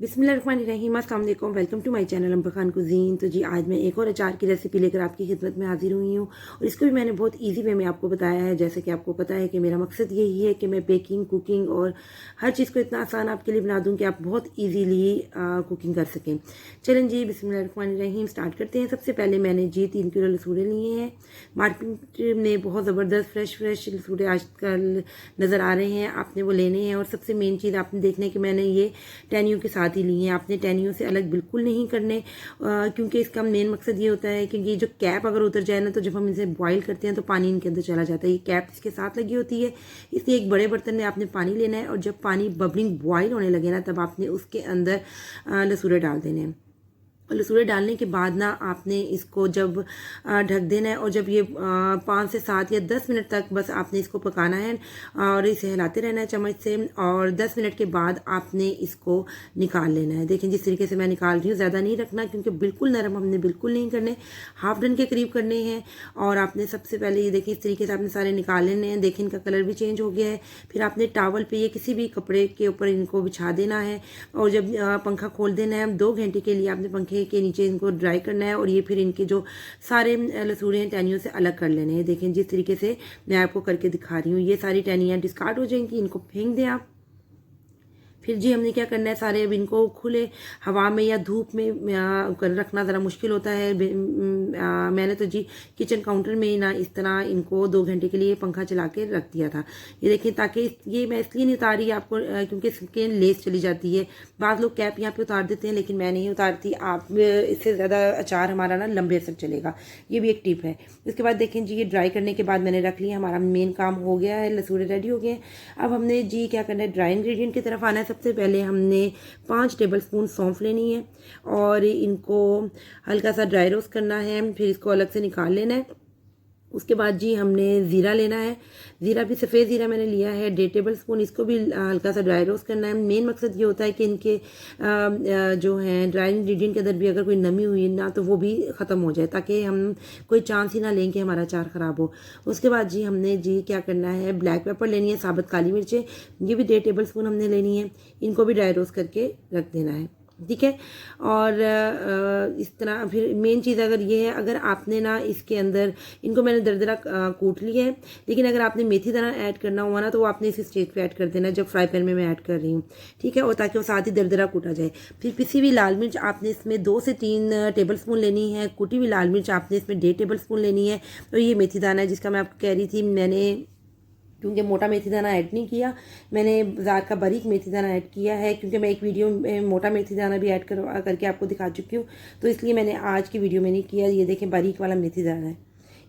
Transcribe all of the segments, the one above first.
बिस्मिल्लाहिर्रहमानिर्रहीम, अस्सलाम वालेकुम। Welcome to my channel Amber Khan cuisine. तो जी आज मैं एक और अचार की रेसिपी लेकर आपकी खिदमत में हाजिर हुई हूँ और इसको भी मैंने बहुत इजी वे में आपको बताया है। जैसे कि आपको पता है कि मेरा मकसद यही है कि मैं बेकिंग, कुकिंग और हर चीज़ को इतना आसान आपके लिए बना दूँ कि आप बहुत ईजीली कुकिंग कर सकें। चलें जी, बिस्मिल्लाहिर्रहमानिर्रहीम स्टार्ट करते हैं। सबसे पहले मैंने जी 3 किलो लसूड़े लिए हैं। मार्केट में बहुत ज़बरदस्त फ्रेश लसूड़े आजकल नज़र आ रहे हैं, आपने वो लेने हैं। और सबसे मेन चीज़ आपने देखना है कि मैंने ये टहनियों के साथ ही ली हैं। आपने टहनियों से अलग बिल्कुल नहीं करने, क्योंकि इसका मेन मकसद ये होता है कि ये जो कैप अगर उतर जाए ना, तो जब हम इसे बॉईल करते हैं तो पानी इनके अंदर चला जाता है। ये कैप इसके साथ लगी होती है। इसलिए एक बड़े बर्तन में आपने पानी लेना है और जब पानी बबलिंग बॉईल होने लगे ना, तब आपने उसके अंदर लसूड़े डाल देने हैं। लसूड़े डालने के बाद ना आपने इसको जब ढक देना है और जब ये 5 से 7 या 10 मिनट तक बस आपने इसको पकाना है और इसे हिलाते रहना है चम्मच से। और 10 मिनट के बाद आपने इसको निकाल लेना है। देखें जिस तरीके से मैं निकाल रही हूँ, ज़्यादा नहीं रखना क्योंकि बिल्कुल नरम हमने बिल्कुल नहीं करने, हाफ डन के करीब करने हैं। और आपने सबसे पहले ये देखें इस तरीके से आपने सारे निकाल लेने हैं। देखें इनका कलर भी चेंज हो गया है। फिर आपने टावल पे या किसी भी कपड़े के ऊपर इनको बिछा देना है और जब पंखा खोल देना है, 2 घंटे के लिए आपने पंखे के नीचे इनको ड्राई करना है। और ये फिर इनके जो सारे लसूड़े हैं टहनियों से अलग कर लेने हैं। देखें जिस तरीके से मैं आपको करके दिखा रही हूँ, ये सारी टहनियाँ डिस्कार्ड हो जाएंगी, इनको फेंक दें आप। फिर जी हमने क्या करना है, सारे अब इनको खुले हवा में या धूप में रखना ज़रा मुश्किल होता है। मैंने तो जी किचन काउंटर में ना इस तरह इनको 2 घंटे के लिए पंखा चला के रख दिया था। ये देखिए, ताकि ये मैं इसलिए नहीं उतारी आपको क्योंकि इसके लेस चली जाती है। बाद लोग कैप यहाँ पे उतार देते हैं, लेकिन मैं नहीं उतारती। आप इससे ज़्यादा अचार हमारा ना लंबे असर चलेगा। ये भी एक टिप है। इसके बाद देखें जी, ये ड्राई करने के बाद मैंने रख लिया। हमारा मेन काम हो गया है, लसूड़े रेडी हो गए। अब हमने जी क्या करना है, ड्राई इंग्रेडिएंट की तरफ आना है। सबसे पहले हमने 5 टेबलस्पून सौंफ लेनी है और इनको हल्का सा ड्राई रोस्ट करना है। फिर इसको अलग से निकाल लेना है। उसके बाद जी हमने ज़ीरा लेना है। ज़ीरा भी सफ़ेद ज़ीरा मैंने लिया है 1.5 टेबलस्पून। इसको भी हल्का सा ड्राई रोस्ट करना है। मेन मकसद ये होता है कि इनके जो हैं ड्राई इंग्रेडिएंट के अंदर भी अगर कोई नमी हुई ना, तो वो भी ख़त्म हो जाए, ताकि हम कोई चांस ही ना लें कि हमारा अचार ख़राब हो। उसके बाद जी हमने जी क्या करना है, ब्लैक पेपर लेनी है, साबुत काली मिर्चें, ये भी 1.5 टेबलस्पून हमने लेनी है। इनको भी ड्राई रोस्ट करके रख देना है, ठीक है। और इस तरह फिर मेन चीज़ अगर ये है, अगर आपने ना इसके अंदर इनको मैंने दरदरा कूट लिया है, लेकिन अगर आपने मेथी दाना ऐड करना हुआ ना, तो वो आपने इस स्टेज पे ऐड कर देना जब फ्राई पैन में मैं ऐड कर रही हूँ, ठीक है। और ताकि वो साथ ही दरदरा कूटा जाए। फिर पिसी हुई लाल मिर्च आपने इसमें 2 से 3 टेबलस्पून लेनी है। कुटी हुई लाल मिर्च आपने इसमें 1.5 टेबलस्पून लेनी है। और ये मेथी दाना है जिसका मैं आपको कह रही थी, मैंने क्योंकि मोटा मेथी दाना ऐड नहीं किया, मैंने बाजार का बारीक मेथी दाना ऐड किया है, क्योंकि मैं एक वीडियो में मोटा मेथी दाना भी ऐड करके आपको दिखा चुकी हूँ, तो इसलिए मैंने आज की वीडियो में नहीं किया। ये देखें बारीक वाला मेथी दाना है,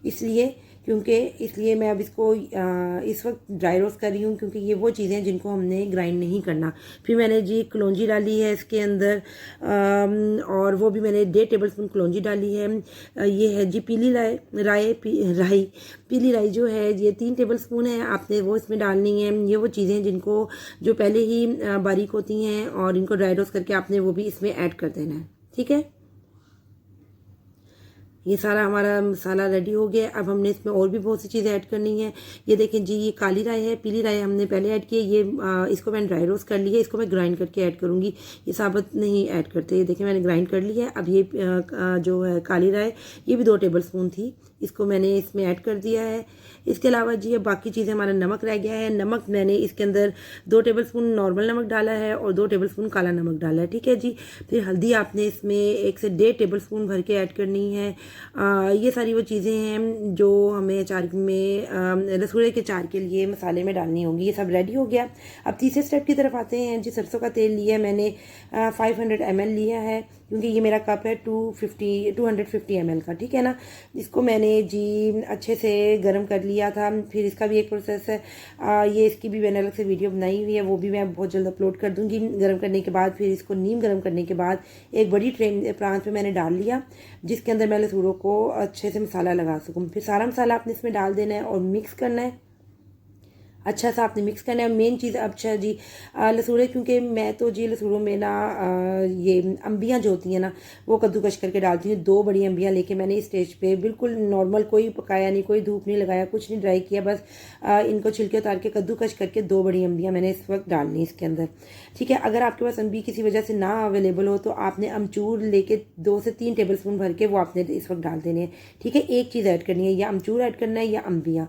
इसलिए मैं अब इसको इस वक्त ड्राई रोस्ट कर रही हूँ, क्योंकि ये वो चीज़ें हैं जिनको हमने ग्राइंड नहीं करना। फिर मैंने जी कलौंजी डाली है इसके अंदर, और वो भी मैंने 1.5 टेबलस्पून कलौंजी डाली है। ये है जी पीली पीली राई जो है ये 3 टेबलस्पून है, आपने वो इसमें डालनी है। ये वो चीज़ें हैं जिनको जो पहले ही बारीक होती हैं, और इनको ड्राई रोस्ट करके आपने वो भी इसमें ऐड कर देना है, ठीक है। ये सारा हमारा मसाला रेडी हो गया। अब हमने इसमें और भी बहुत सी चीज़ें ऐड करनी है। ये देखें जी, ये काली राई है, पीली राई हमने पहले ऐड की है। ये इसको मैंने ड्राई रोस्ट कर लिया है, इसको मैं ग्राइंड करके ऐड करूँगी, ये साबुत नहीं ऐड करते। ये देखें मैंने ग्राइंड कर लिया है। अब ये जो है काली राई, ये भी 2 टेबलस्पून थी, इसको मैंने इसमें ऐड कर दिया है। इसके अलावा जी अब बाकी चीज़ें, हमारा नमक रह गया है। नमक मैंने इसके अंदर 2 टेबलस्पून नॉर्मल नमक डाला है और 2 टेबलस्पून काला नमक डाला है, ठीक है जी। फिर हल्दी आपने इसमें 1 से 1.5 टेबलस्पून भर के ऐड करनी है। ये सारी वो चीज़ें हैं जो हमें अचार में लसूड़े के अचार के लिए मसाले में डालनी होगी। ये सब रेडी हो गया। अब तीसरे स्टेप की तरफ आते हैं जी। सरसों का तेल लिया मैंने 500 ml लिया है, क्योंकि ये मेरा कप है 250 ml का, ठीक है ना। इसको मैंने जी अच्छे से गर्म कर लिया था। फिर इसका भी एक प्रोसेस है, ये इसकी भी मैंने अलग से वीडियो बनाई हुई है, वो भी मैं बहुत जल्द अपलोड कर दूंगी। गर्म करने के बाद फिर इसको नीम गर्म करने के बाद एक बड़ी ट्रे प्रांत में मैंने डाल लिया, जिसके अंदर मैं लसूड़ों को अच्छे से मसाला लगा सकूँ। फिर सारा मसाला आपने इसमें डाल देना है और मिक्स करना है। अच्छा सा आपने मिक्स करना है। मेन चीज़ अच्छा जी लसूड़े, क्योंकि मैं तो जी लसूड़ों में ना ये अम्बियाँ जो होती हैं ना वो कद्दूकश करके डालती हूँ। 2 बड़ी अम्बियाँ लेके मैंने इस स्टेज पे बिल्कुल नॉर्मल, कोई पकाया नहीं, कोई धूप नहीं लगाया, कुछ नहीं ड्राई किया, बस इनको छिलके उतार के कद्दूकश करके 2 बड़ी अम्बियाँ मैंने इस वक्त डालनी है इसके अंदर। ठीक है, अगर आपके पास अम्बी किसी वजह से ना अवेलेबल हो तो आपने अमचूर लेके 2 से 3 टेबल स्पून भर के वो आपने इस वक्त डाल देने हैं। ठीक है, एक चीज़ ऐड करनी है, या अमचूर ऐड करना है या अम्बियाँ।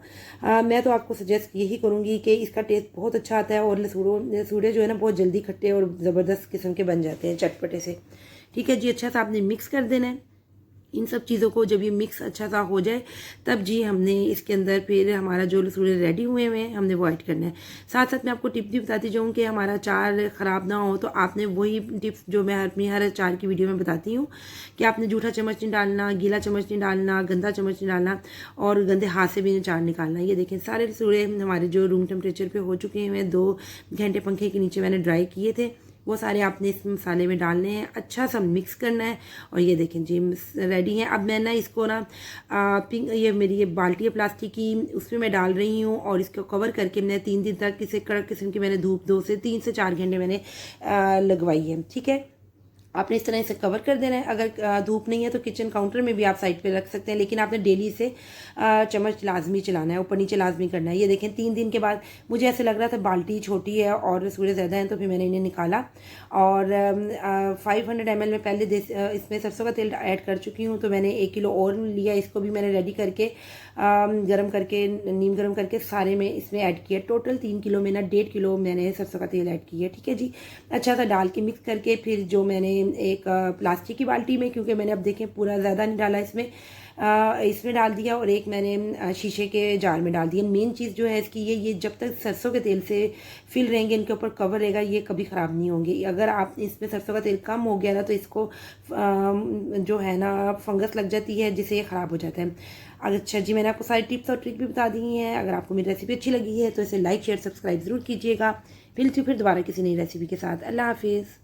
मैं तो आपको सजेस्ट यही करूँगी कि इसका टेस्ट बहुत अच्छा आता है, और लसूड़े जो है ना बहुत जल्दी खट्टे और ज़बरदस्त किस्म के बन जाते हैं, चटपटे से। ठीक है जी, अच्छा सा आपने मिक्स कर देना है इन सब चीज़ों को। जब ये मिक्स अच्छा सा हो जाए तब जी हमने इसके अंदर फिर हमारा जो लसूड़े रेडी हुए हुए हैं हमने वो ऐड करना है। साथ साथ मैं आपको टिप भी बताती जाऊँ कि हमारा अचार ख़राब ना हो, तो आपने वही टिप जो मैं अपनी हर अचार की वीडियो में बताती हूँ कि आपने जूठा चम्मच नहीं डालना, गीला चम्मच नहीं डालना, गंदा चम्मच नहीं डालना, और गंदे हाथ से भी अचार निकालना। ये देखें सारे लसूड़े हमारे जो रूम टेम्परेचर पर हो चुके हैं, 2 घंटे पंखे के नीचे मैंने ड्राई किए थे, वो सारे आपने इस मसाले में डालने हैं, अच्छा सा मिक्स करना है। और ये देखें जी रेडी है। अब मैं ना इसको ना पिंक, ये मेरी ये बाल्टी है प्लास्टिक की, उसमें मैं डाल रही हूँ, और इसको कवर करके मैंने 3 दिन तक इसे कड़क किस्म की मैंने धूप 2 से 3 से 4 घंटे मैंने लगवाई है। ठीक है, आपने इस तरह इसे कवर कर देना है। अगर धूप नहीं है तो किचन काउंटर में भी आप साइड पे रख सकते हैं, लेकिन आपने डेली से चम्मच लाजमी चलाना है, ऊपर नीचे लाजमी करना है। ये देखें 3 दिन के बाद मुझे ऐसे लग रहा था बाल्टी छोटी है और रसूड़े ज़्यादा हैं, तो फिर मैंने इन्हें निकाला, और 500 ml में पहले इसमें सरसों का तेल ऐड कर चुकी हूँ, तो मैंने 1 किलो और लिया, इसको भी मैंने रेडी करके गरम करके, नीम गरम करके सारे में इसमें ऐड किया। टोटल 3 किलो में ना 1.5 किलो मैंने सरसों का तेल ऐड किया। ठीक है जी, अच्छा सा डाल के मिक्स करके फिर जो मैंने एक प्लास्टिक की बाल्टी में, क्योंकि मैंने अब देखें पूरा ज़्यादा नहीं डाला इसमें, इसमें डाल दिया, और एक मैंने शीशे के जार में डाल दिया। मेन चीज़ जो है इसकी ये जब तक सरसों के तेल से फिल रहेंगे, इनके ऊपर कवर रहेगा, ये कभी ख़राब नहीं होंगे। अगर आप इसमें सरसों का तेल कम हो गया ना तो इसको जो है ना फंगस लग जाती है, जिससे ये ख़राब हो जाता है। अच्छा जी, मैंने आपको सारी टिप्स और ट्रिक भी बता दी हैं। अगर आपको मेरी रेसिपी अच्छी लगी है तो इसे लाइक शेयर सब्सक्राइब ज़रूर कीजिएगा। फिर दोबारा किसी नई रेसिपी के साथ। अल्लाह हाफिज़।